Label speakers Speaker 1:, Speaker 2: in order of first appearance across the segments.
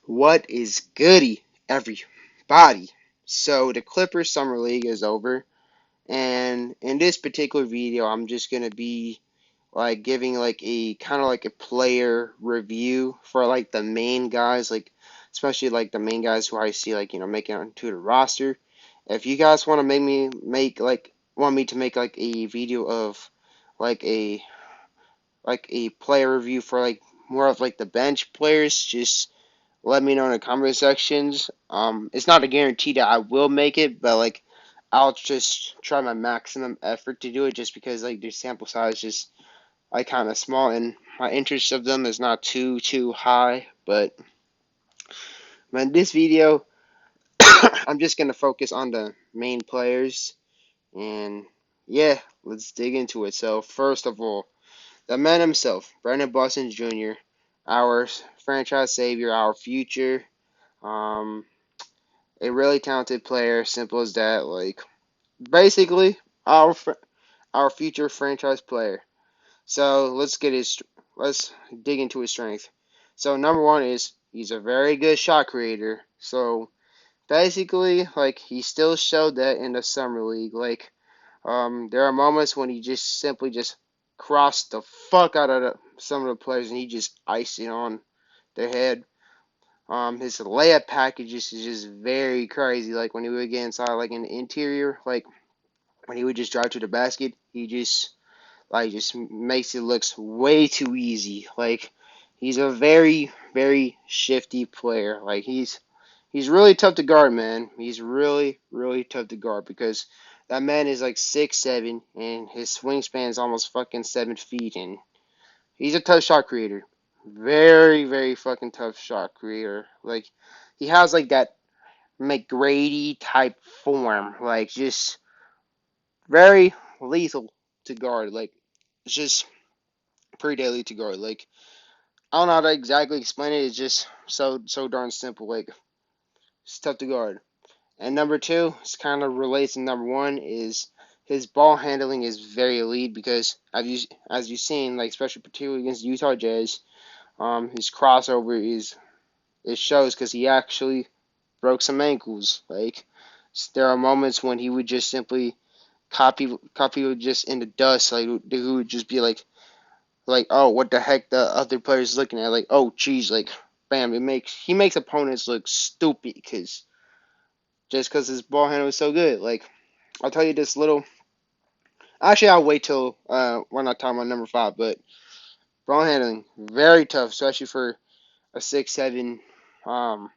Speaker 1: What is goody, everybody? So the Clippers Summer League is over, and in this particular video, I'm just gonna be like giving like a kind of like a player review for like the main guys, like especially like the main guys who I see like making it onto the roster. If you guys want to want me to make like a video of like a player review for like more of like the bench players, just let me know in the comment sections. It's not a guarantee that I will make it, but like I'll just try my maximum effort to do it, just because like the sample size is just like kind of small and my interest of them is not too high. But in this video, I'm just gonna focus on the main players, and yeah, let's dig into it. So first of all, the man himself, Brandon Boston Jr., our franchise savior, our future. Um, a really talented player, simple as that. Like basically our future franchise player. So let's dig into his strength. So number one is he's a very good shot creator. So basically, like he still showed that in the summer league. Like there are moments when he just simply just crossed the fuck out of some of the players and he just iced it on their head. His layup packages is just very crazy. Like when he would get inside, like in the interior, like when he would just drive to the basket, he just makes it looks way too easy. Like he's a very shifty player. Like he's really tough to guard, man. He's really tough to guard because that man is like 6'7" and his wingspan is almost fucking 7 feet, and he's a tough shot creator. Very fucking tough shot creator. Like he has like that McGrady type form, like just very lethal to guard. Like it's just pretty deadly to guard. Like I don't know how to exactly explain it. It's just so darn simple. Like it's tough to guard. And number two, it's kind of relates to number one, is his ball handling is very elite because as you've seen, like especially particularly against the Utah Jazz, his crossover is it shows because he actually broke some ankles. Like there are moments when he would just simply copy would just in the dust, like who would just be like oh what the heck the other players looking at, like oh geez, like bam, he makes opponents look stupid because his ball handle is so good. Like I'll tell you this little. Actually, I'll wait till when I talk about number five. But ball handling very tough, especially for a 6'7" um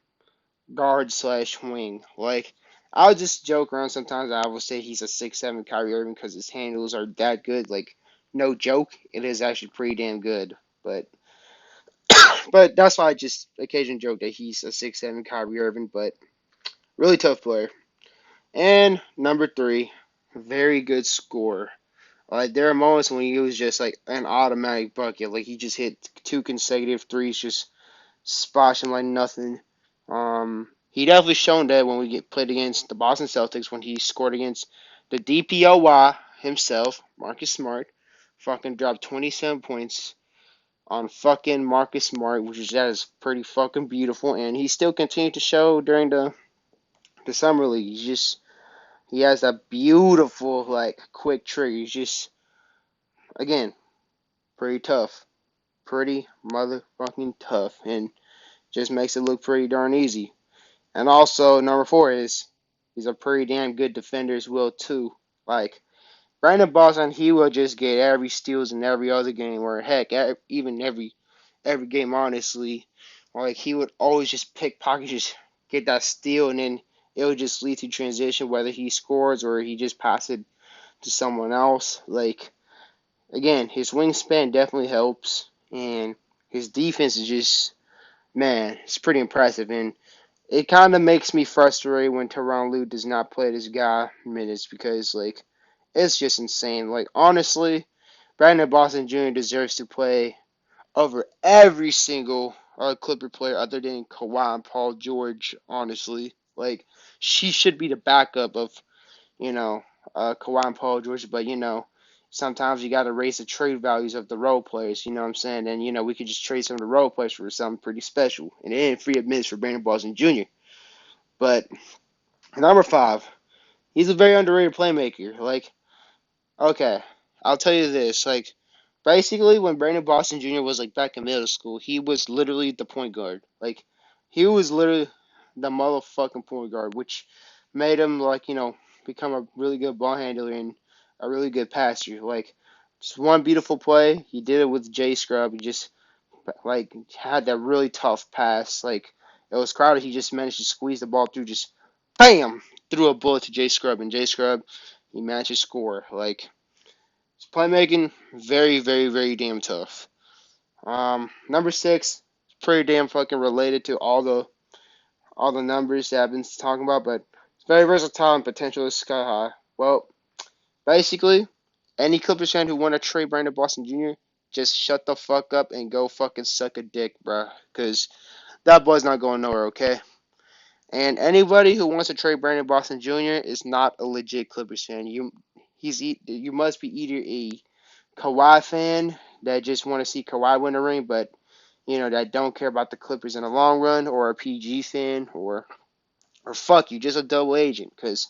Speaker 1: guard slash wing. Like I'll just joke around sometimes. I will say he's a 6'7" Kyrie Irving because his handles are that good. Like no joke, it is actually pretty damn good. But that's why I just occasionally joke that he's a 6'7" Kyrie Irving. But really tough player. And number three, very good scorer. Like there are moments when he was just like an automatic bucket. Like he just hit two consecutive threes, just splashing like nothing. He definitely shown that when we get played against the Boston Celtics when he scored against the DPOY himself, Marcus Smart. Fucking dropped 27 points on fucking Marcus Smart, that is pretty fucking beautiful. And he still continued to show during the summer league. He has that beautiful like quick trigger. He's just again pretty tough, pretty motherfucking tough, and just makes it look pretty darn easy. And also number four is he's a pretty damn good defender as well too. Like Brandon Boston, he will just get every steals in every other game, or heck, even every game honestly. Like he would always just pick pockets, just get that steal, and then it would just lead to transition, whether he scores or he just passes it to someone else. Like again, his wingspan definitely helps, and his defense is just man, it's pretty impressive. And it kind of makes me frustrated when Tyronn Lue does not play this guy minutes because like it's just insane. Like honestly, Brandon Boston Jr. deserves to play over every single Clipper player other than Kawhi and Paul George. Honestly, like she should be the backup of you know Kawhi and Paul George, but sometimes you got to raise the trade values of the role players. You know what I'm saying? And we could just trade some of the role players for something pretty special, and it ain't free up minutes for Brandon Boston Jr. But number five, he's a very underrated playmaker. Like, okay, I'll tell you this. Like, basically, when Brandon Boston Jr. was like back in middle school, he was literally the point guard. Like, he was literally the motherfucking point guard, which made him like become a really good ball handler and a really good passer. Like, just one beautiful play, he did it with J Scrub. He just like had that really tough pass. Like, it was crowded. He just managed to squeeze the ball through. Just bam, threw a bullet to J Scrub, and J Scrub he managed to score. Like, his playmaking, very, very, very damn tough. Number six, pretty damn fucking related to all the numbers that I've been talking about, but it's very versatile and potential is sky high. Well, basically, any Clippers fan who want to trade Brandon Boston Jr., just shut the fuck up and go fucking suck a dick, bruh. Because that boy's not going nowhere, okay? And anybody who wants to trade Brandon Boston Jr. is not a legit Clippers fan. You must be either a Kawhi fan that just want to see Kawhi win a ring, but that don't care about the Clippers in the long run, or a PG fan, or fuck you, just a double agent. Because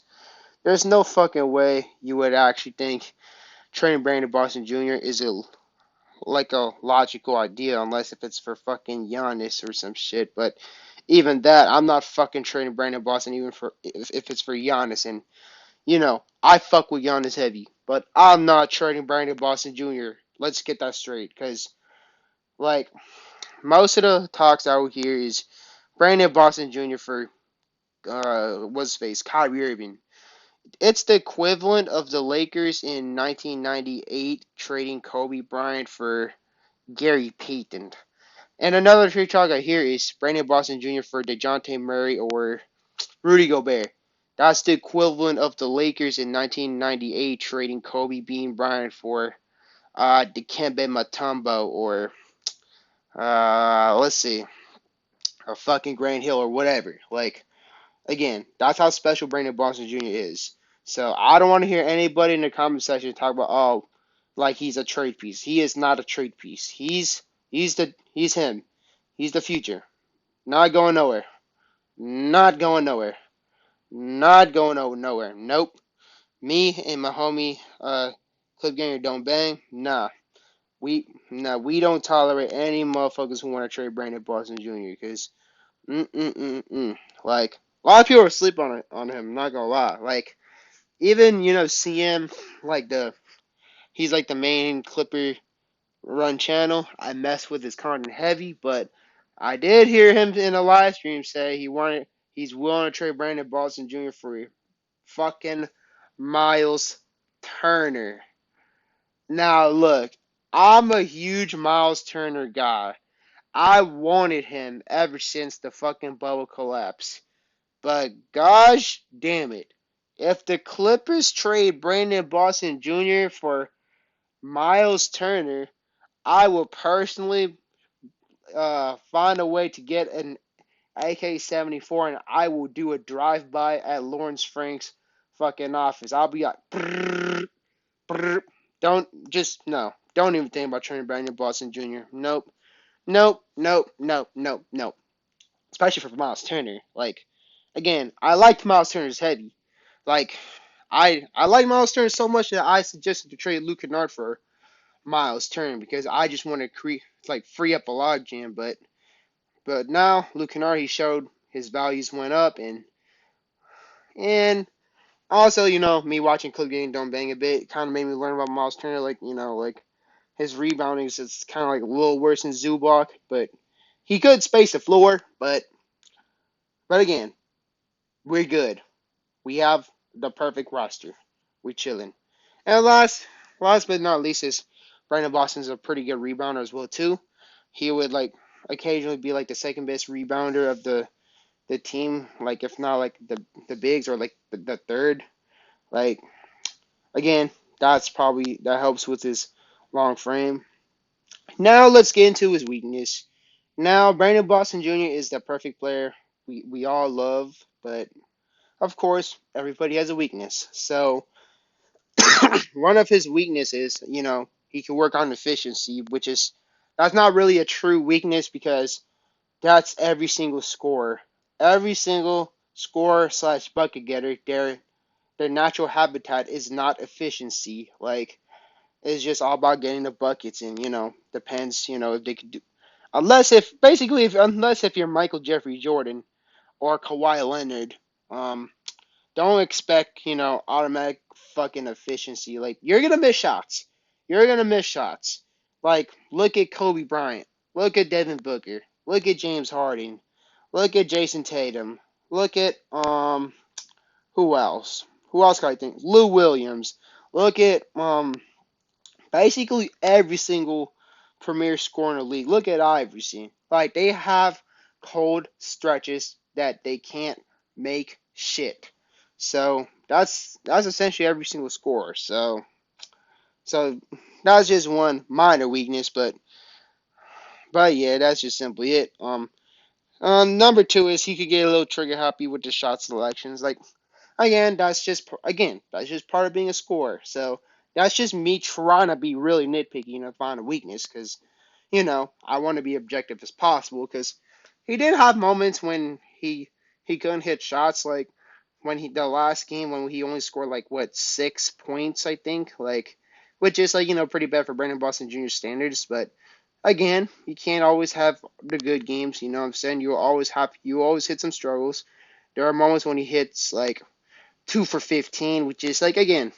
Speaker 1: there's no fucking way you would actually think trading Brandon Boston Jr. is a logical idea, unless if it's for fucking Giannis or some shit. But even that, I'm not fucking trading Brandon Boston even for if it's for Giannis. And I fuck with Giannis heavy, but I'm not trading Brandon Boston Jr. Let's get that straight, because like most of the talks out here is Brandon Boston Jr. for what's his face, Kyrie Irving. It's the equivalent of the Lakers in 1998 trading Kobe Bryant for Gary Payton. And another trade talk I hear is Brandon Boston Jr. for DeJounte Murray or Rudy Gobert. That's the equivalent of the Lakers in 1998 trading Kobe Bean Bryant for Dikembe Mutombo or let's see, a fucking Grant Hill or whatever. Like, again, that's how special Brandon Boston Jr. is. So I don't want to hear anybody in the comment section talk about like he's a trade piece. He is not a trade piece. He's him. He's the future. Not going nowhere. Not going nowhere. Not going nowhere. Nope. Me and my homie Clip Ganger don't bang. We don't tolerate any motherfuckers who want to trade Brandon Boston Jr. Because like, a lot of people are sleep on him. Not gonna lie. Like, even CM, like he's like the main Clipper run channel. I mess with his content heavy, but I did hear him in a live stream say he's willing to trade Brandon Boston Jr. for fucking Miles Turner. Now look, I'm a huge Miles Turner guy. I wanted him ever since the fucking bubble collapse. But gosh damn it. If the Clippers trade Brandon Boston Jr. for Miles Turner, I will personally find a way to get an AK-74 and I will do a drive-by at Lawrence Frank's fucking office. I'll be like, brrr, brrr. No. Don't even think about trading Brandon Boston Jr. Nope. Nope, nope, nope, nope, nope. Especially for Miles Turner. Like, again, I liked Miles Turner's heavy. Like, I like Miles Turner so much that I suggested to trade Luke Kennard for Miles Turner because I just want to free up a logjam. But now Luke Kennard, he showed his values went up, and also me watching Clip Game Don't Bang a bit kind of made me learn about Miles Turner. Like his rebounding is kind of like a little worse than Zubac, but he could space the floor. But again, we're good. We have the perfect roster. We chilling. And last but not least is Brandon Boston's a pretty good rebounder as well too. He would like occasionally be like the second best rebounder of the team, like if not like the bigs or like the third. Like, again, that helps with his long frame. Now let's get into his weakness. Now Brandon Boston Jr. is the perfect player we all love, but of course everybody has a weakness. So one of his weaknesses, he can work on efficiency, that's not really a true weakness because that's every single scorer. Every single scorer slash bucket getter, their natural habitat is not efficiency. Like it's just all about getting the buckets and depends, if they could do unless if you're Michael Jeffrey Jordan or Kawhi Leonard, um, don't expect, automatic fucking efficiency. Like, you're going to miss shots. You're going to miss shots. Like, look at Kobe Bryant. Look at Devin Booker. Look at James Harden. Look at Jason Tatum. Look at, who else? Who else can I think? Lou Williams. Look at, basically every single premier scorer in the league. Look at Iverson. Like, they have cold stretches that they can't make shit. So that's essentially every single scorer. So that's just one minor weakness, but yeah, that's just simply it. Number two is he could get a little trigger happy with the shot selections. Like that's just part of being a scorer. So that's just me trying to be really nitpicky and find a weakness because I want to be objective as possible because he did have moments when he couldn't hit shots like when the last game when he only scored like what 6 points I think like which is like pretty bad for Brandon Boston Jr. standards, but again you can't always have the good games. You know what I'm saying? You always hit some struggles. There are moments when he hits like 2 for 15, which is like again,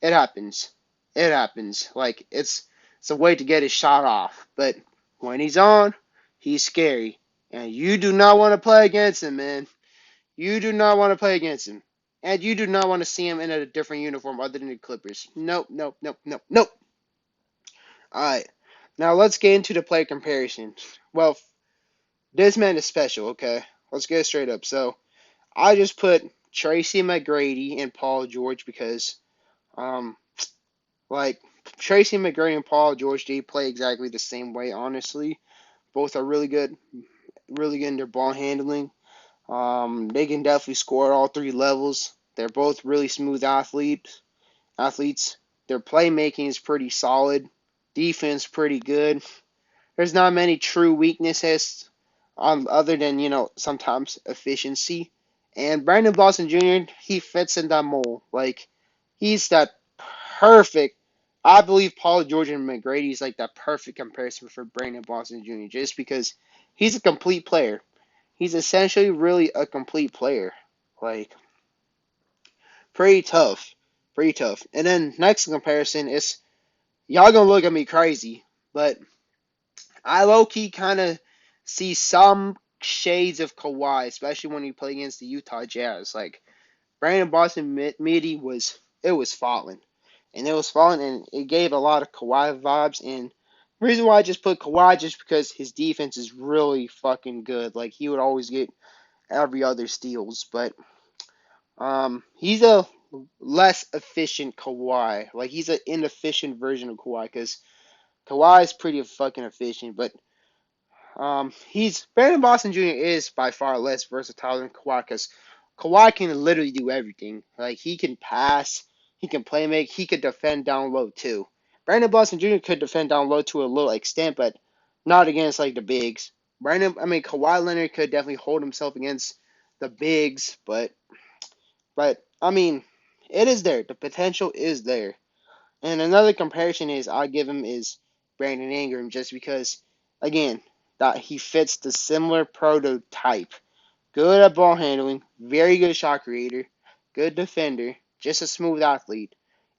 Speaker 1: it happens. It happens. Like it's a way to get his shot off. But when he's on, he's scary. And you do not want to play against him, man. You do not want to play against him. And you do not want to see him in a different uniform other than the Clippers. Nope, nope, nope, nope, nope. Alright. Now let's get into the play comparison. Well, this man is special, okay? Let's get it straight up. So I just put Tracy McGrady and Paul George because um like Tracy McGrady and Paul George, they play exactly the same way, honestly. Both are really good in their ball handling. They can definitely score at all three levels. They're both really smooth athletes. Their playmaking is pretty solid. Defense pretty good. There's not many true weaknesses other than, sometimes efficiency. And Brandon Boston Jr., he fits in that mold. Like, he's that perfect. I believe Paul George and McGrady is like that perfect comparison for Brandon Boston Jr. just because he's a complete player. He's essentially really a complete player. Like, pretty tough. Pretty tough. And then next comparison is y'all gonna look at me crazy, but I low key kind of see some shades of Kawhi, especially when he played against the Utah Jazz. Like Brandon Boston Midi was falling, and it gave a lot of Kawhi vibes. And the reason why I just put Kawhi just because his defense is really fucking good. Like he would always get every other steals, but he's a less efficient Kawhi. Like he's an inefficient version of Kawhi because Kawhi is pretty fucking efficient, but he's Brandon Boston Jr. is by far less versatile than Kawhi because Kawhi can literally do everything. Like he can pass, he can play make, he could defend down low too. Brandon Boston Jr. could defend down low to a little extent, but not against like the bigs. Kawhi Leonard could definitely hold himself against the bigs, but I mean, it is there. The potential is there. And another comparison is I give him is Brandon Ingram just because again that he fits the similar prototype. Good at ball handling, very good shot creator, good defender, just a smooth athlete.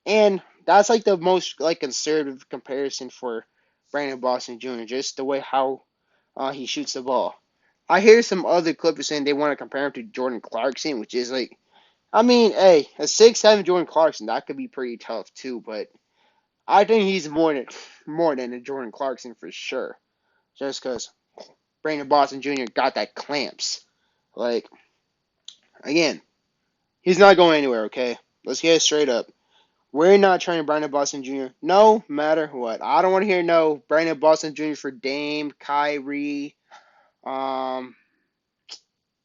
Speaker 1: And that's like the most like conservative comparison for Brandon Boston Jr. Just the way how he shoots the ball. I hear some other Clippers saying they want to compare him to Jordan Clarkson, which is like, hey, a 6'7" Jordan Clarkson that could be pretty tough too, but I think he's more than a Jordan Clarkson for sure. Just because Brandon Boston Jr. got that clamps. Like, again, he's not going anywhere, okay? Let's get it straight up. We're not trading Brandon Boston Jr. no matter what. I don't want to hear no Brandon Boston Jr. for Dame, Kyrie, um,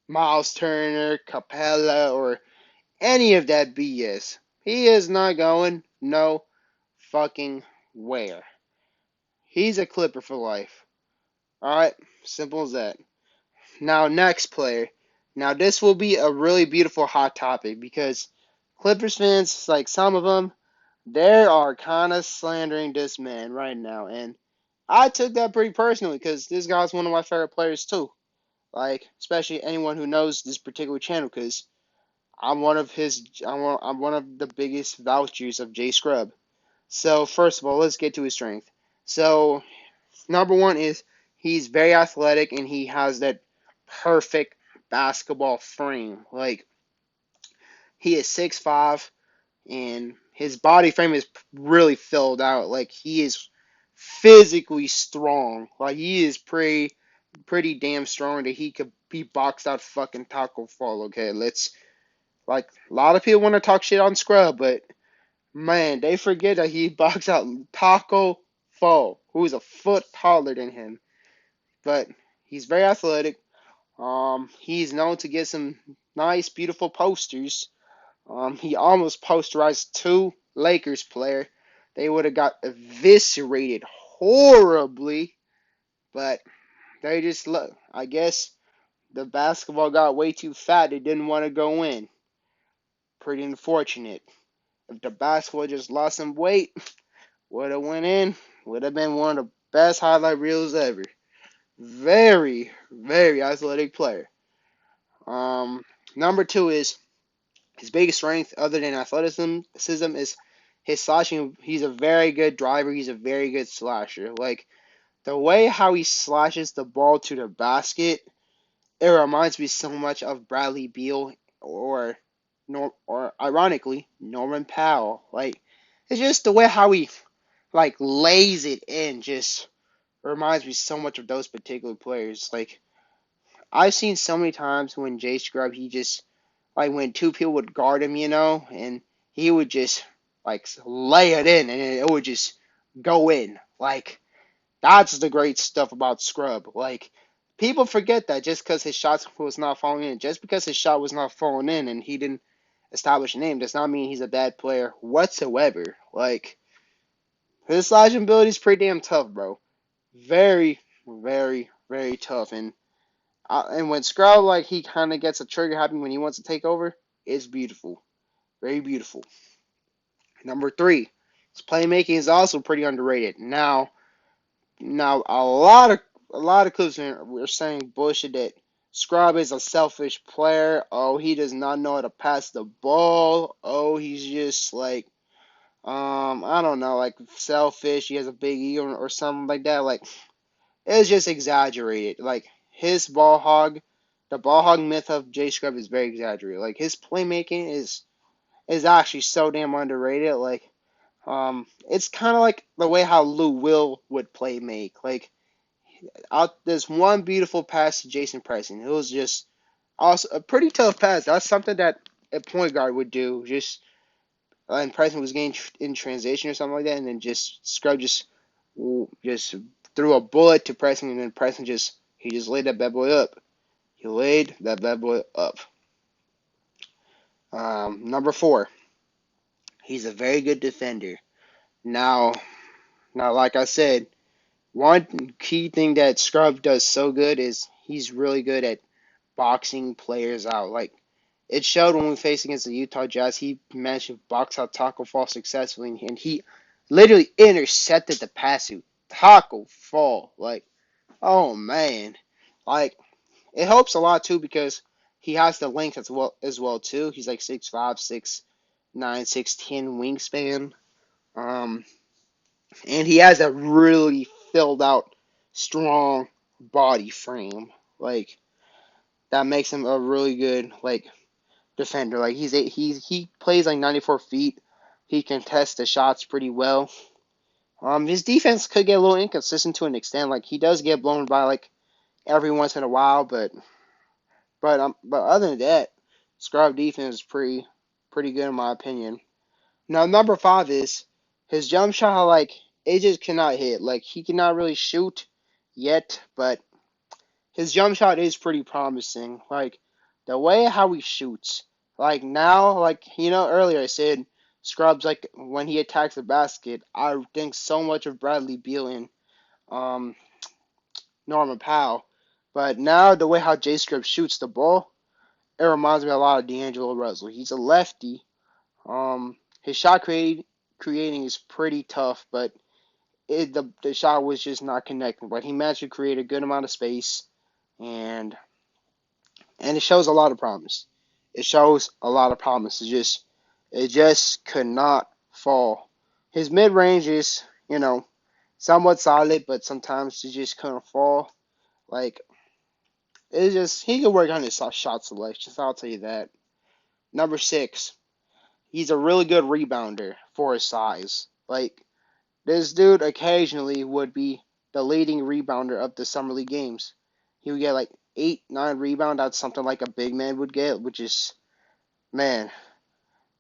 Speaker 1: Miles Turner, Capella, or any of that BS. He is not going no fucking where. He's a Clipper for life. Alright? Simple as that. Now, next player. Now, this will be a really beautiful hot topic because Clippers fans, like some of them, they are kind of slandering this man right now. And I took that pretty personally because this guy's one of my favorite players too. Like, especially anyone who knows this particular channel because I'm one of the biggest vouchers of Jay Scrub. So, first of all, let's get to his strength. So, number one is he's very athletic and he has that perfect basketball frame. Like he is 6'5" and his body frame is really filled out. Like he is physically strong. Like he is pretty damn strong that he could be boxed out fucking Taco Fall. Okay, let's like a lot of people want to talk shit on Scrub, but man, they forget that he boxed out Taco Fall, who is a foot taller than him. But he's very athletic. He's known to get some nice, beautiful posters. He almost posterized two Lakers player. They would have got eviscerated horribly, but they just look. I guess the basketball got way too fat. They didn't want to go in. Pretty unfortunate. If the basketball just lost some weight, would have went in. Would have been one of the best highlight reels ever. Very, very athletic player. Um, Number two is his biggest strength, other than athleticism, is his slashing. He's a very good driver. He's a very good slasher. Like the way how he slashes the ball to the basket, it reminds me so much of Bradley Beal or ironically Norman Powell. Like it's just the way how he like lays it in. Just reminds me so much of those particular players. Like I've seen so many times when Jay Scrub he just like when two people would guard him, and he would just like lay it in and it would just go in. Like that's the great stuff about Scrub. Like people forget that just because his shot was not falling in, just because his shot was not falling in and he didn't establish a name does not mean he's a bad player whatsoever. Like his slashing ability is pretty damn tough, bro. Very, very, very tough. And when Scrub like he kind of gets a trigger happy when he wants to take over, it's beautiful. Very beautiful. Number three, his playmaking is also pretty underrated. Now a lot of clips are saying bullshit that Scrub is a selfish player. Oh, he does not know how to pass the ball. Oh, he's just like I don't know, like selfish. He has a big ego or something like that. Like it's just exaggerated. Like his ball hog, the ball hog myth of Jay Scrub is very exaggerated. Like his playmaking is actually so damn underrated. Like, it's kind of like the way how Lou Will would play make. Like, there's one beautiful pass to Jason Preston. It was just also a pretty tough pass. That's something that a point guard would do. Just and Preston was getting in transition or something like that, and then just Scrub just threw a bullet to Preston, and then Preston just laid that bad boy up. He laid that bad boy up. Number four, he's a very good defender. Now, Now, like I said, one key thing that Scrub does so good is he's really good at boxing players out. Like it showed when we faced against the Utah Jazz, he managed to box out Taco Fall successfully, and he literally intercepted the pass to Taco Fall. Like, oh man, like it helps a lot too because he has the length as well too. He's like 6'5", 6'9", 6'10" wingspan. Um, and he has a really filled out, strong body frame. Like that makes him a really good like defender. Like he plays like 94 feet. He can test the shots pretty well. His defense could get a little inconsistent to an extent. Like he does get blown by like every once in a while, but other than that, Scrub defense is pretty good in my opinion. Now number five is his jump shot. Like it just cannot hit. Like he cannot really shoot yet, but his jump shot is pretty promising. Like the way how he shoots. Like now, like earlier I said Scrubs, like when he attacks the basket, I think so much of Bradley Beal and um, Norman Powell. But now the way how J Scrubs shoots the ball, it reminds me a lot of D'Angelo Russell. He's a lefty. His creating is pretty tough, but the shot was just not connecting. But he managed to create a good amount of space, and and it shows a lot of promise. It shows a lot of promise. It just could not fall. His mid range is, somewhat solid, but sometimes it just couldn't fall. Like it's just he could work on his shot selection. So I'll tell you that. Number six, he's a really good rebounder for his size. Like this dude occasionally would be the leading rebounder of the summer league games. He would get like 8, 9 rebound. That's something like a big man would get, which is, man,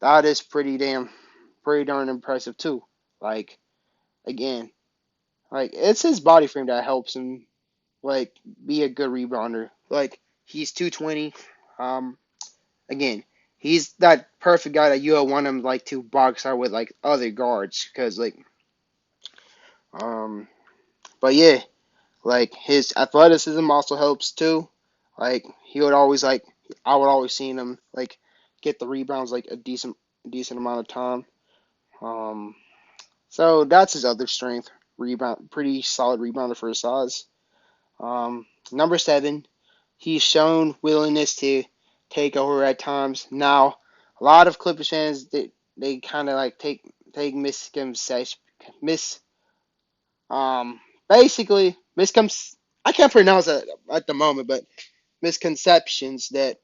Speaker 1: that is pretty darn impressive too. Like again, like it's his body frame that helps him like be a good rebounder. Like he's 220. Um, again, he's that perfect guy that you would want him like to box out with like other guards because um, but yeah, like his athleticism also helps too. Like he would always like I would always see him like get the rebounds like a decent amount of time. Um, so that's his other strength. Rebound, pretty solid rebounder for his size. Number seven, he's shown willingness to take over at times. Now, a lot of Clippers fans they kind of like take misconceptions mis basically miscoms I can't pronounce it at the moment, but misconceptions that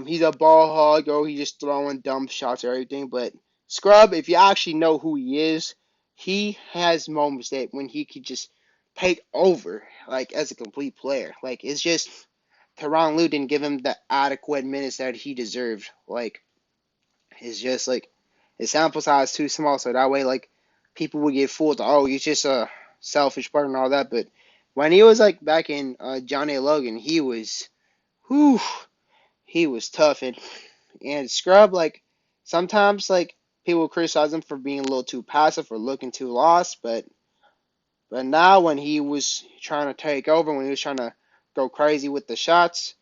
Speaker 1: he's a ball hog or he's just throwing dumb shots or everything. But Scrub, if you actually know who he is, he has moments that when he could just take over, like as a complete player. Like it's just Tyronn Lue didn't give him the adequate minutes that he deserved. Like it's just like his sample size is too small, so that way like people would get fooled. Oh, he's just a selfish player and all that. But when he was like back in Johnny Logan, whew, he was tough and Scrub like sometimes like people criticize him for being a little too passive or looking too lost, but now when he was trying to take over, when he was trying to go crazy with the shots,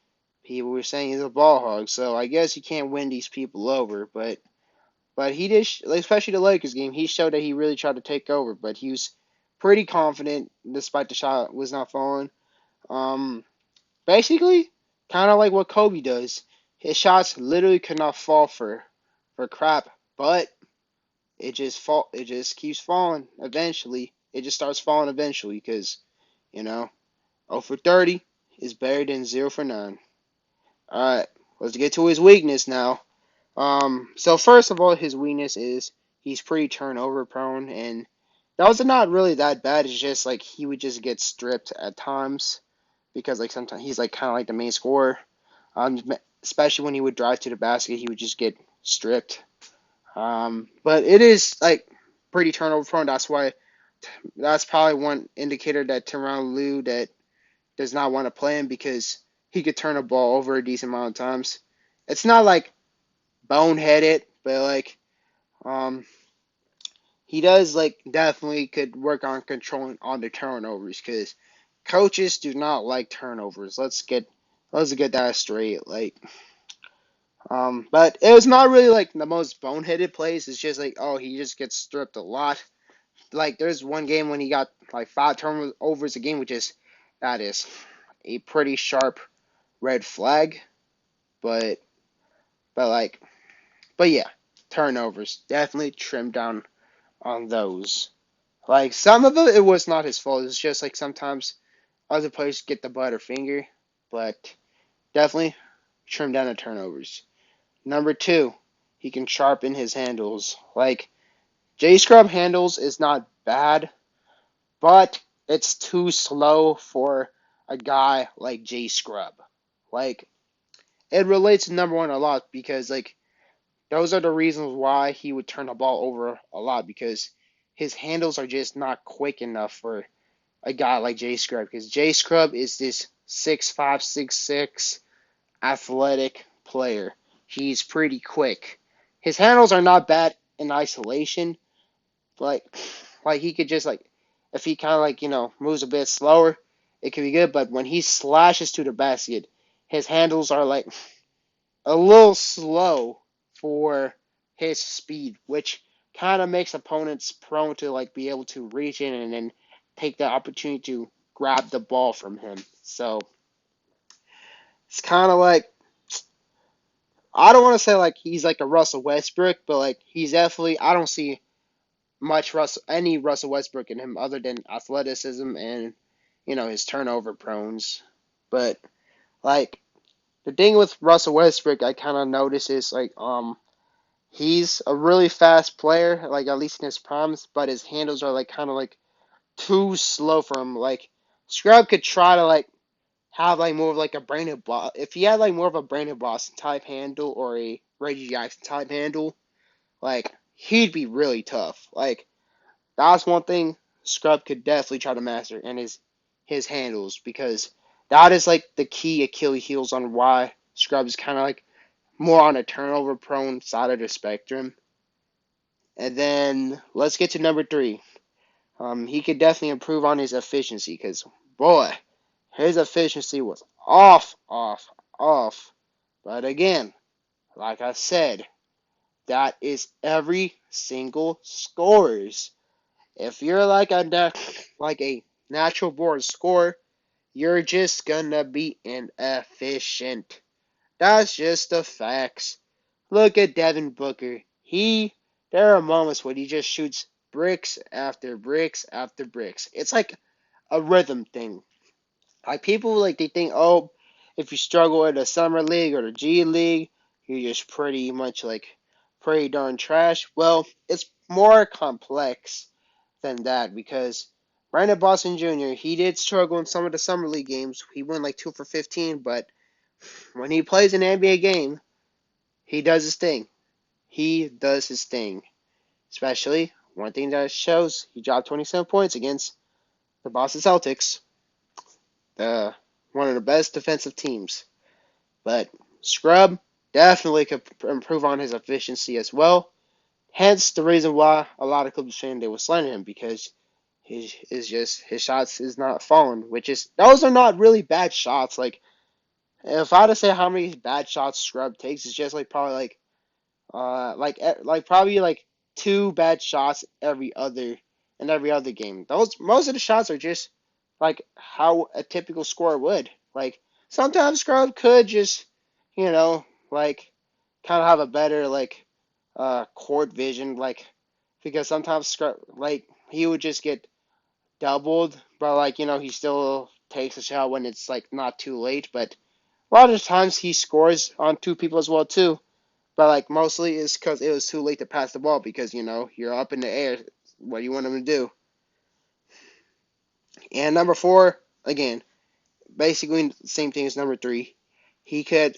Speaker 1: people were saying he's a ball hog. So I guess you can't win these people over, but he did, especially the Lakers game. He showed that he really tried to take over, but he was pretty confident despite the shot was not falling. Um, basically, kind of like what Kobe does. His shots literally could not fall for crap, but it just keeps falling eventually. It just starts falling eventually because, you know, 0 for 30 is better than 0 for 9. All right, let's get to his weakness now. So first of all, his weakness is he's pretty turnover prone, and those are not really that bad. It's just like he would just get stripped at times because like sometimes he's like kind of like the main scorer. Um, especially when he would drive to the basket, he would just get stripped. But it is like pretty turnover prone. That's probably one indicator that Tyronn Lue that does not want to play him because he could turn a ball over a decent amount of times. It's not like boneheaded, but like um he does like definitely could work on controlling on the turnovers because coaches do not like turnovers. Let's get that straight. Like but it was not really like the most boneheaded plays. It's just like oh he just gets stripped a lot. Like there's one game when he got like 5 turnovers a game, that is a pretty sharp red flag. But but like but yeah, turnovers definitely trimmed down on those. Like some of it was not his fault. It's just like sometimes other players get the butter finger, but definitely trim down the turnovers. Number two, he can sharpen his handles. Like J Scrub handles is not bad, but it's too slow for a guy like J Scrub. Like it relates to number one a lot because like those are the reasons why he would turn the ball over a lot because his handles are just not quick enough for a guy like J Scrub because J Scrub is this 6'5", 6'6" athletic player. He's pretty quick. His handles are not bad in isolation, like he could just like if he kind of like moves a bit slower, it could be good. But when he slashes to the basket, his handles are like a little slow for his speed, which kind of makes opponents prone to like be able to reach in and then take the opportunity to grab the ball from him. So it's kind of like I don't want to say like he's like a Russell Westbrook, but like he's definitely I don't see any Russell Westbrook in him other than athleticism and his turnover prones. But like the thing with Russell Westbrook, I kind of notice is like he's a really fast player, like at least in his primes, but his handles are like kind of like too slow for him. Like Scrub could try to like have like more of like a Brandon Boston. If he had like more of a Brandon Boston type handle or a Reggie Jackson type handle, like he'd be really tough. Like that's one thing Scrub could definitely try to master, and his handles, because that is like the key Achilles heels on why Scrub is kind of like more on a turnover prone side of the spectrum. And then let's get to number three. He could definitely improve on his efficiency because boy, his efficiency was off, off, off. But again, like I said, that is every single scores. If you're like a natural born scorer, you're just gonna be inefficient. That's just the facts. Look at Devin Booker. There are moments when he just shoots bricks after bricks after bricks. It's like a rhythm thing. Like people like they think, oh, if you struggle in the summer league or the G League, you're just pretty much like pretty darn trash. Well, it's more complex than that because Brandon Boston Jr. he did struggle in some of the summer league games. He went like 2 for 15, but when he plays an NBA game, he does his thing. He does his thing. Especially one thing that shows he dropped 27 points against the Boston Celtics, the one of the best defensive teams. But Scrub definitely could improve on his efficiency as well. Hence the reason why a lot of Clippers fans they were slandering him because his shots is not falling, which is those are not really bad shots. Like if I had to say how many bad shots Scrub takes, it's just like probably like probably like two bad shots every other game. Those most of the shots are just like how a typical scorer would. Like sometimes Scrub could just like kind of have a better like court vision like because sometimes Scrub like he would just get doubled, but like he still takes a shot when it's like not too late. But a lot of times he scores on two people as well too. But like mostly it's because it was too late to pass the ball because you're up in the air. What do you want him to do? And number four, again, basically the same thing as number three. He could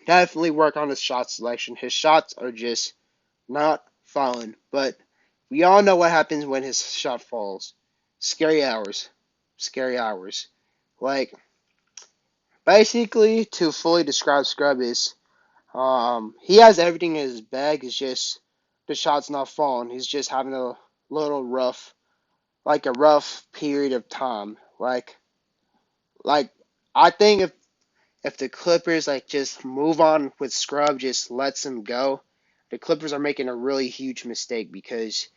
Speaker 1: definitely work on his shot selection. His shots are just not falling. But we all know what happens when his shot falls. Scary hours. Scary hours. Like basically to fully describe Scrub is he has everything in his bag. It's just the shot's not falling. He's just having a little rough, like a rough period of time. Like I think if the Clippers like just move on with Scrub, just lets him go, the Clippers are making a really huge mistake because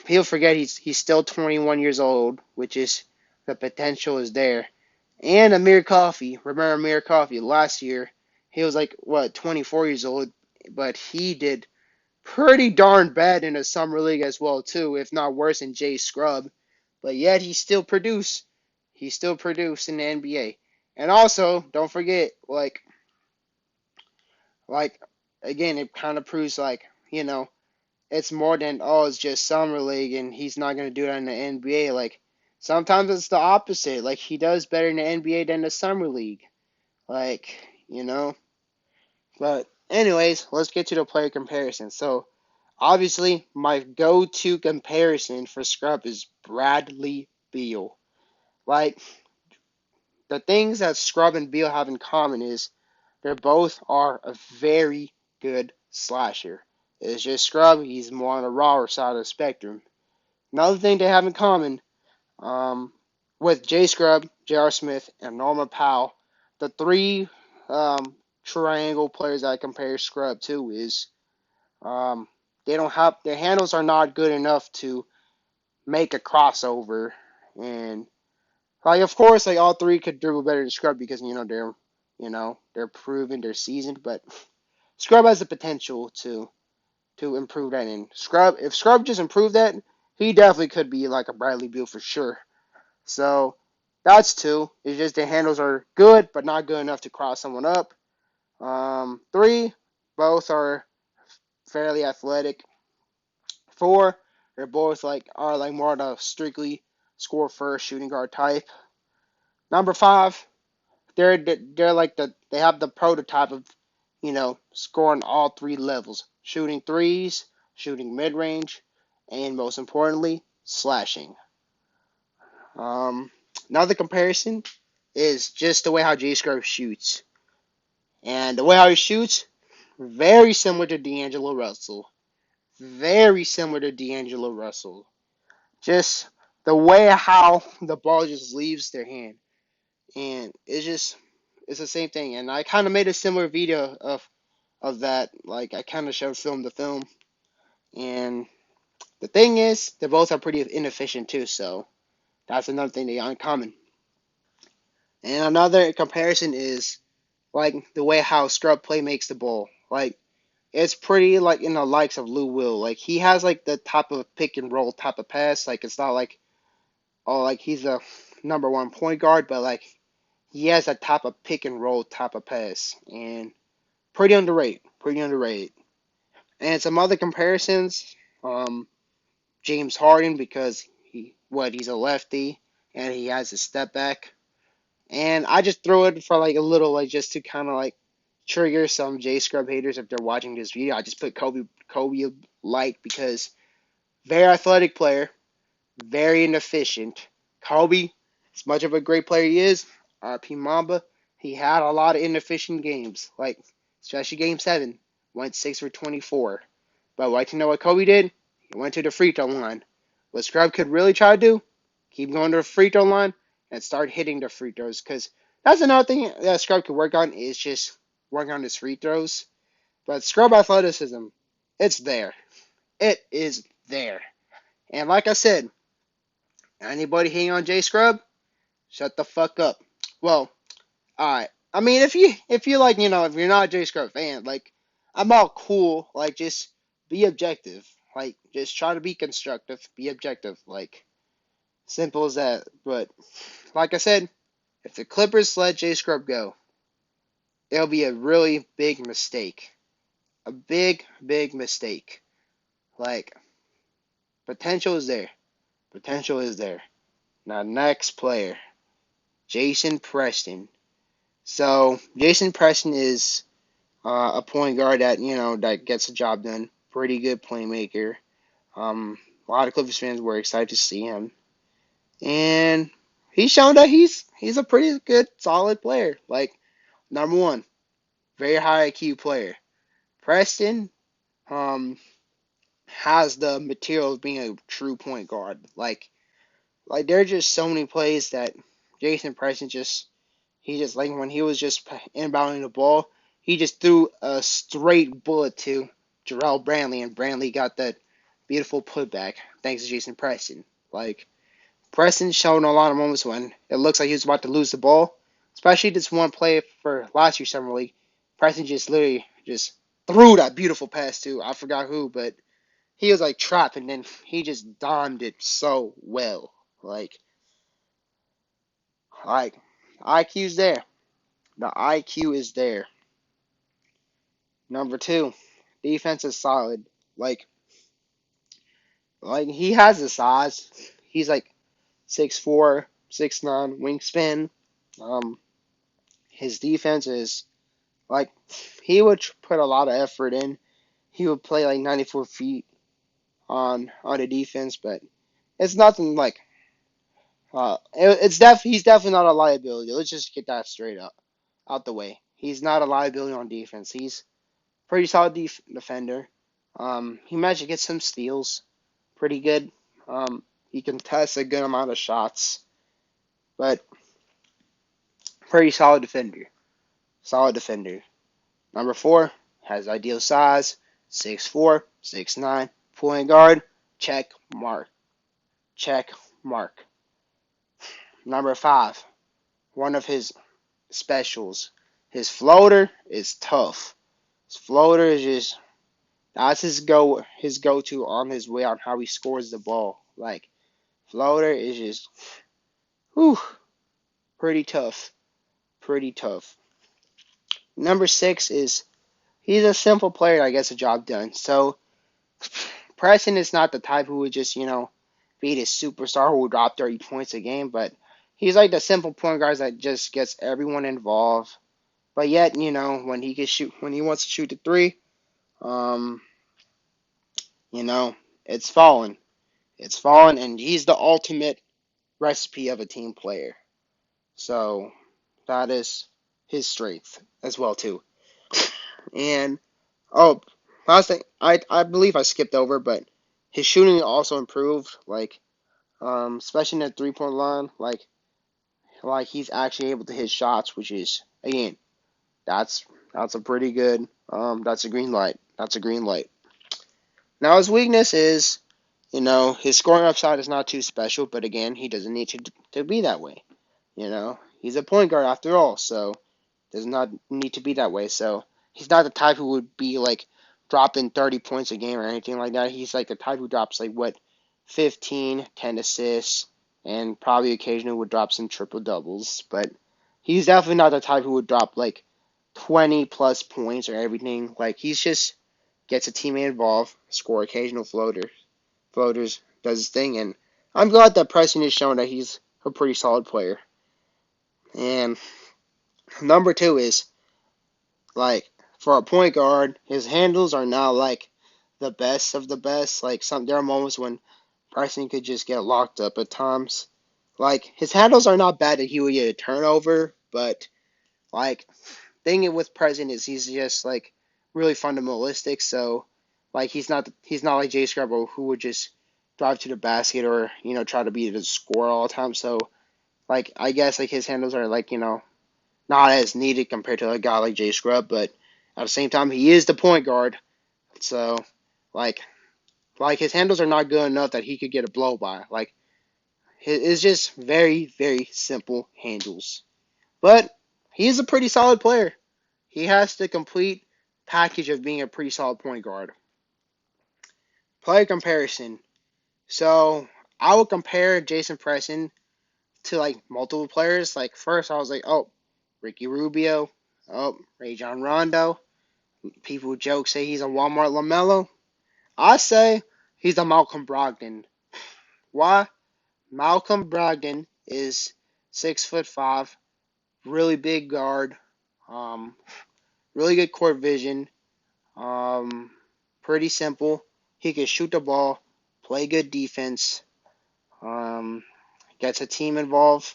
Speaker 1: people forget he's still 21 years old, which is the potential is there. And Amir Coffey, remember Amir Coffey last year? He was like what 24 years old, but he did pretty darn bad in the summer league as well too, if not worse than Jay Scrub. But yet he still produced. He still produced in the NBA. And also, don't forget, like again, it kind of proves like it's more than it's just summer league and he's not gonna do that in the NBA. Like sometimes it's the opposite. Like he does better in the NBA than the summer league. Like But anyways, let's get to the player comparison. So obviously, my go-to comparison for Scrub is Bradley Beal. Like, the things that Scrub and Beal have in common is they both are a very good slasher. It's just Scrub. He's more on the rawer side of the spectrum. Another thing they have in common, um, with J Scrub, J.R. Smith, and Norman Powell, the three triangle players that I compare Scrub to is um, they don't have their handles are not good enough to make a crossover, and like of course like all three could dribble better than Scrub because they're proven, they're seasoned, but Scrub has the potential to improve that. And Scrub, if Scrub just improved that, he definitely could be like a Bradley Beal for sure. So that's two. It's just the handles are good, but not good enough to cross someone up. Three, both are fairly athletic. Four, they're both are more of a strictly score first shooting guard type. Number five, they're like they have the prototype of scoring all three levels: shooting threes, shooting mid range, and most importantly, slashing. Um, Another comparison is just the way how J Scrub shoots, and the way how he shoots, very similar to D'Angelo Russell. Very similar to D'Angelo Russell. Just the way how the ball just leaves their hand, and it's the same thing. And I kind of made a similar video of that. Like I kind of showed film to film, and the thing is, they both are pretty inefficient too. So that's another thing they are uncommon. And another comparison is like the way how Scrub play makes the ball. Like it's pretty like in the likes of Lou Will. Like he has like the type of pick and roll type of pass. Like it's not like like he's a number one point guard, but like he has a type of pick and roll type of pass, and pretty underrated. Pretty underrated. And some other comparisons, James Harden because he's a lefty and he has a step back. And I just throw it for like a little like just to kind of like trigger some J Scrub haters if they're watching this video. I just put Kobe Light because very athletic player, very inefficient. Kobe, as much of a great player he is, RP Mamba, he had a lot of inefficient games, like especially Game 7, went 6 for 24. But like to know what Kobe did? He went to the free throw line. What Scrub could really try to do? Keep going to the free throw line and start hitting the free throws, because that's another thing that Scrub could work on is just working on his free throws. But Scrub athleticism, it's there. It is there. And like I said, anybody hating on J Scrub, shut the fuck up. Well, alright. I mean, if you like, if you're not a J Scrub fan, like, I'm all cool. Like, just be objective. Like, just try to be constructive. Be objective. Like, simple as that. But like I said, if the Clippers let J Scrub go, it'll be a really big mistake. A big, big mistake. Like, potential is there. Potential is there. Now, next player, Jason Preston. So, Jason Preston is a point guard that gets the job done. Pretty good playmaker. A lot of Clippers fans were excited to see him, and he's shown that he's a pretty good, solid player. Like number one, very high IQ player. Preston has the material of being a true point guard. Like there are just so many plays that Jason Preston he just like when he was just inbounding the ball, he just threw a straight bullet to Jarrell Brantley, and Brantley got that beautiful putback thanks to Jason Preston. Like Preston showed a lot of moments when it looks like he was about to lose the ball, especially this one play for last year's summer league. Preston just literally just threw that beautiful pass to I forgot who, but he was like trapped, and then he just donned it so well. Like IQ's there. The IQ is there. Number two, defense is solid. Like he has the size. He's like 6'4", 6'9", wingspan. Um, his defense is like he would put a lot of effort in. He would play like 94 feet on the defense, but it's nothing like he's definitely not a liability. Let's just get that straight up out the way. He's not a liability on defense. He's pretty solid defender. He managed to get some steals, pretty good. He contests a good amount of shots, but pretty solid defender. Solid defender. Number 4 has ideal size, 6'4", 6'9", point guard. Check mark. Check mark. Number 5, one of his specials. His floater is tough. His floater is just that's his go to on his way on how he scores the ball. Like floater is just whew, pretty tough. Pretty tough. Number 6 is he's a simple player that gets the job done. So Preston is not the type who would just, beat his superstar who would drop 30 points a game, but he's like the simple point guard that just gets everyone involved. But yet, when when he wants to shoot the three, um, you know, it's falling. It's falling, and he's the ultimate recipe of a team player. So that is his strength as well too. And oh, last thing, I believe I skipped over, but his shooting also improved. Like especially in the 3-point line, like he's actually able to hit shots, which is again, that's that's a pretty good. That's a green light. That's a green light. Now his weakness is, his scoring upside is not too special, but again, he doesn't need to be that way. He's a point guard after all, so does not need to be that way. So he's not the type who would be like dropping 30 points a game or anything like that. He's like the type who drops like what 15, 10 assists, and probably occasionally would drop some triple doubles. But he's definitely not the type who would drop like 20 plus points or everything. Like he's just gets a teammate involved, score occasional floaters, does his thing, and I'm glad that Preston has shown that he's a pretty solid player. And number 2 is like for a point guard, his handles are not like the best of the best. Like there are moments when Bryson could just get locked up at times. Like his handles are not bad that he would get a turnover, but like thing with Preston is he's just like really fundamentalistic. So like he's not like Jay Scrabble who would just drive to the basket or try to be the scorer all the time. So like I guess like his handles are like not as needed compared to a guy like Jay Scrub, but at the same time he is the point guard. So like his handles are not good enough that he could get a blow by. Like it's just very, very simple handles. But he's a pretty solid player. He has the complete package of being a pretty solid point guard. Player comparison. So I would compare Jason Preston to like multiple players. Like first I was like, oh, Ricky Rubio, oh, Rajon Rondo. People joke say he's a Walmart LaMelo. I say he's a Malcolm Brogdon. Why? Malcolm Brogdon is 6'5", really big guard, um, really good court vision, um, pretty simple. He can shoot the ball, play good defense, um, gets a team involved,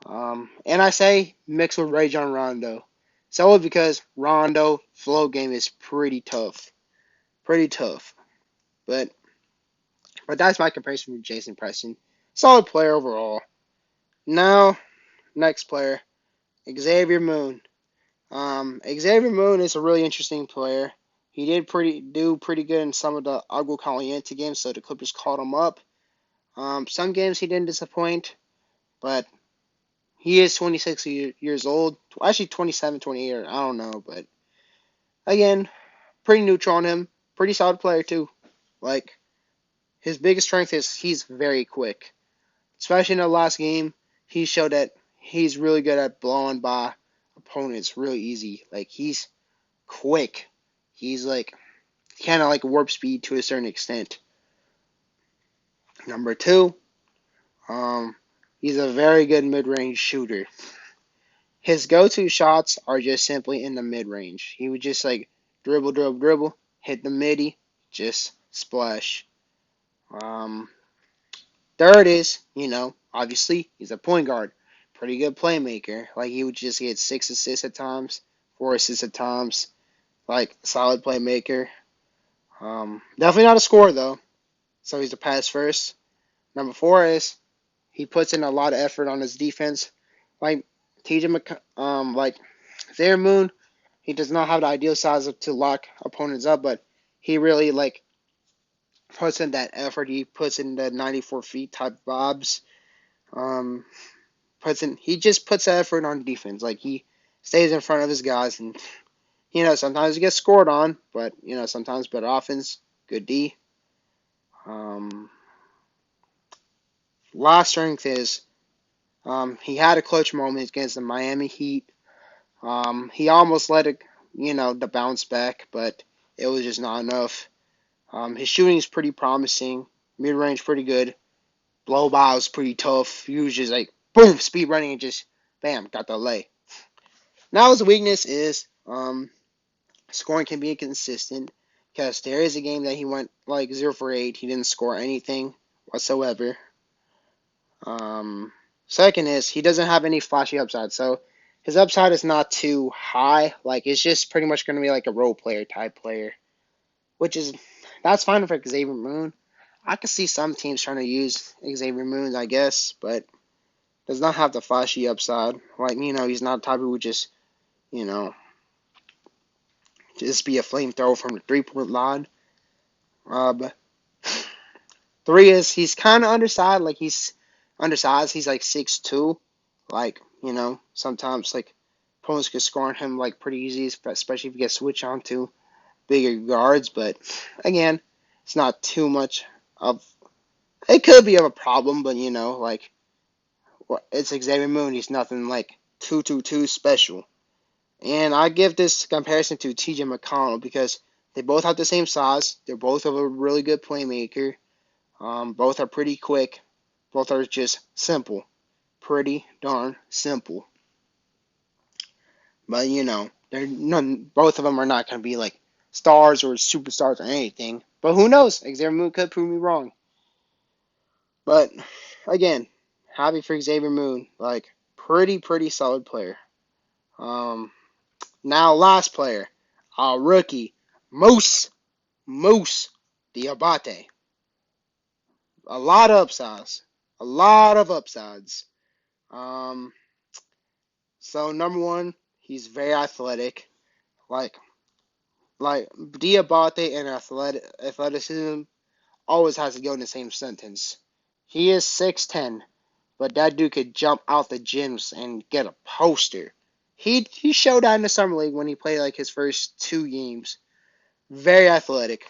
Speaker 1: and I say mix with Rajon Rondo. So because Rondo flow game is pretty tough. But that's my comparison with Jason Preston. Solid player overall. Now, next player, Xavier Moon. Xavier Moon is a really interesting player. He did do pretty good in some of the Agua Caliente games, so the Clippers called him up. Some games he didn't disappoint, but he is 26 years old. Actually 27, 28, I don't know, but again, pretty neutral on him. Pretty solid player too. Like his biggest strength is he's very quick. Especially in the last game, he showed that he's really good at blowing by opponents real easy. Like he's quick. He's like kind of like warp speed to a certain extent. Number 2, he's a very good mid-range shooter. His go-to shots are just simply in the mid-range. He would just like dribble, hit the midi, just splash. Um, Third is, obviously he's a point guard, pretty good playmaker. Like he would just get 6 assists at times, 4 assists at times. Like solid playmaker. Definitely not a scorer though, so he's a pass first. Number four is he puts in a lot of effort on his defense. Like like Xavier Moon, he does not have the ideal size to lock opponents up, but he really like puts in that effort. He puts in the 94 feet type bobs. Um, he just puts effort on defense. Like he stays in front of his guys, and sometimes he gets scored on, but sometimes better offense, good D. Um, Last strength is he had a clutch moment against the Miami Heat. He almost let it, the bounce back, but it was just not enough. His shooting is pretty promising, mid range pretty good, blow by was pretty tough. He was just like boom, speed running and just bam, got the lay. Now his weakness is scoring can be inconsistent because there is a game that he went like 0 for 8. He didn't score anything whatsoever. Second is he doesn't have any flashy upside, so his upside is not too high. Like it's just pretty much going to be like a role player type player, which is that's fine for Xavier Moon. I could see some teams trying to use Xavier Moon, I guess, but does not have the flashy upside. Like he's not the type who would just you know just be a flamethrower from the 3-point line. But three is he's kind of undersized. Like he's undersized. He's like 6'2". Like sometimes like opponents could score on him like pretty easy, especially if you get switched on to bigger guards. But again, it's not too much of. It could be of a problem, but like it's Xavier Moon. He's nothing like too special. And I give this comparison to T.J. McConnell because they both have the same size. They're both of a really good playmaker. Both are pretty quick. Both are just simple. Pretty darn simple. But they're none. Both of them are not going to be like stars or superstars or anything. But who knows? Xavier Moon could prove me wrong. But again, happy for Xavier Moon. Like pretty solid player. Um, Now last player, our rookie, Moose Diabate. A lot of upsides. A lot of upsides. Um, so number one, he's very athletic. Like Diabate and athleticism always has to go in the same sentence. He is 6'10", but that dude could jump out the gyms and get a poster. He showed that in the summer league when he played like his first 2 games. Very athletic.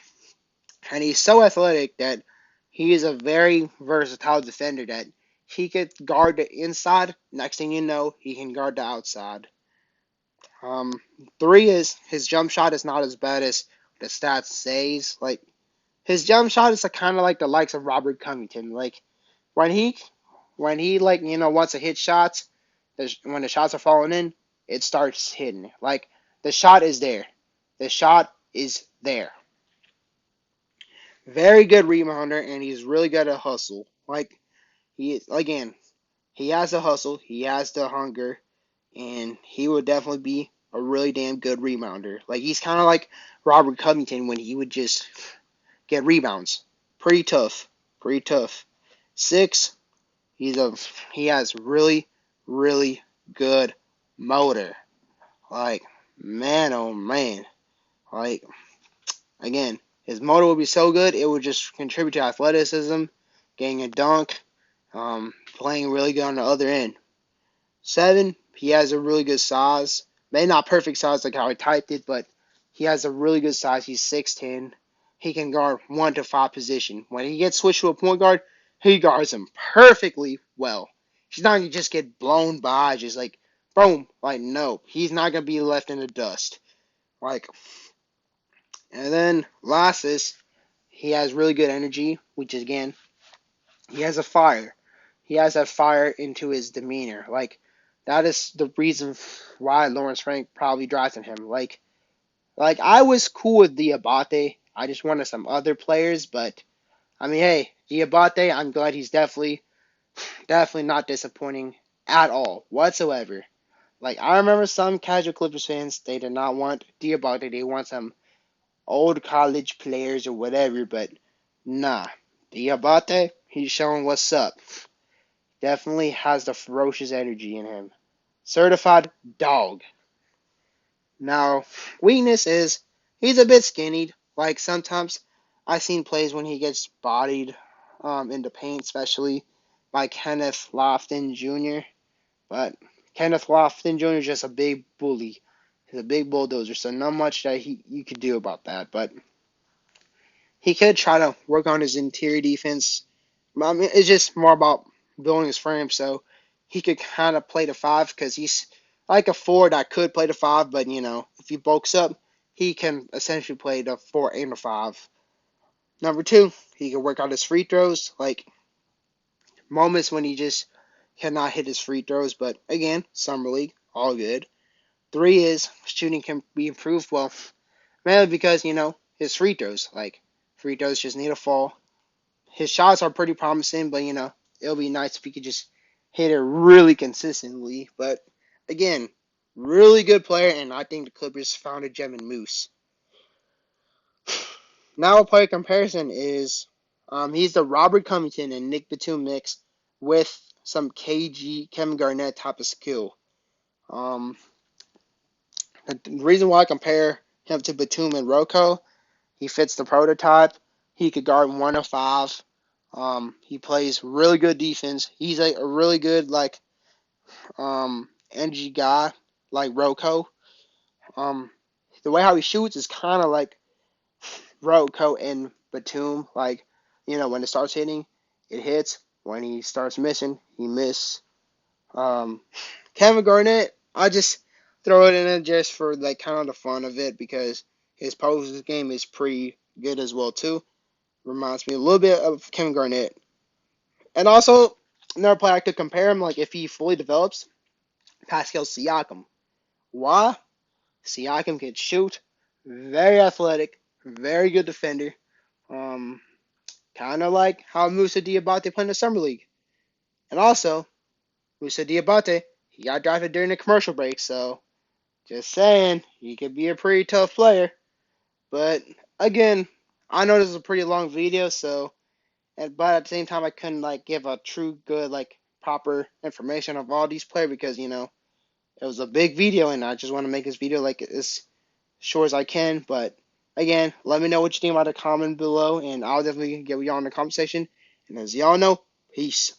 Speaker 1: And he's so athletic that he is a very versatile defender that he could guard the inside. Next thing you know, he can guard the outside. Um, Three is his jump shot is not as bad as the stats says. Like his jump shot is kind of like the likes of Robert Covington. Like when he like wants to hit shots, when the shots are falling in, it starts hitting. Like the shot is there. The shot is there. Very good rebounder, and he's really good at hustle. Like he has the hustle, he has the hunger, and he would definitely be a really damn good rebounder. Like he's kind of like Robert Covington when he would just get rebounds. Pretty tough, pretty tough. Six, he has really good motor. Like man, oh man, like again, his motor would be so good, it would just contribute to athleticism, getting a dunk, playing really good on the other end. Seven, he has a really good size. Maybe not perfect size like how I typed it, but he has a really good size. He's 6'10". He can guard 1 to 5 position. When he gets switched to a point guard, he guards him perfectly well. He's not going to just get blown by, just like, boom. Like, no. He's not going to be left in the dust. Like, and then last is he has really good energy, which is again, he has a fire. He has that fire into his demeanor. Like that is the reason why Lawrence Frank probably drafted him. Like I was cool with Diabate. I just wanted some other players, but I mean, hey, Diabate, I'm glad he's definitely not disappointing at all whatsoever. Like I remember some casual Clippers fans, they did not want Diabate. They want some old college players or whatever, but nah. Diabate, he's showing what's up. Definitely has the ferocious energy in him. Certified dog. Now, weakness is he's a bit skinny. Like sometimes I've seen plays when he gets bodied in the paint, especially by Kenneth Lofton Jr. But Kenneth Lofton Jr. is just a big bully. He's a big bulldozer, so not much that you could do about that. But he could try to work on his interior defense. I mean, it's just more about building his frame, so he could kind of play the five because he's like a four that could play the five, but if he bulks up, he can essentially play the four and the five. Number two, he can work on his free throws, like moments when he just cannot hit his free throws, but again, summer league, all good. Three is shooting can be improved, well, mainly because his free throws, like free throws just need to fall. His shots are pretty promising, but it'll be nice if he could just hit it really consistently. But again, really good player, and I think the Clippers found a gem in Moose. Now a player comparison is he's the Robert Covington and Nick Batum mix with some KG Kevin Garnett type of skill. Um, the reason why I compare him to Batum and Rocco, he fits the prototype. He could guard 105. He plays really good defense. He's a really good energy guy like Rocco. Um, the way how he shoots is kind of like Rocco and Batum. Like when it starts hitting, it hits. When he starts missing, he miss. Um, Kevin Garnett, I just throw it in there just for like kind of the fun of it because his post game is pretty good as well too. Reminds me a little bit of Kevin Garnett. And also, another player I could compare him, like if he fully develops, Pascal Siakam. Why? Siakam can shoot, very athletic, very good defender. Um, kind of like how Musa Diabate played in the summer league. And also, Musa Diabate, he got drafted during the commercial break, so just saying, he could be a pretty tough player. But again, I know this is a pretty long video, but at the same time, I couldn't give a true good proper information of all these players because it was a big video and I just want to make this video as short as I can. But again, let me know what you think about the comment below, and I'll definitely get y'all in the comment section. And as y'all know, peace.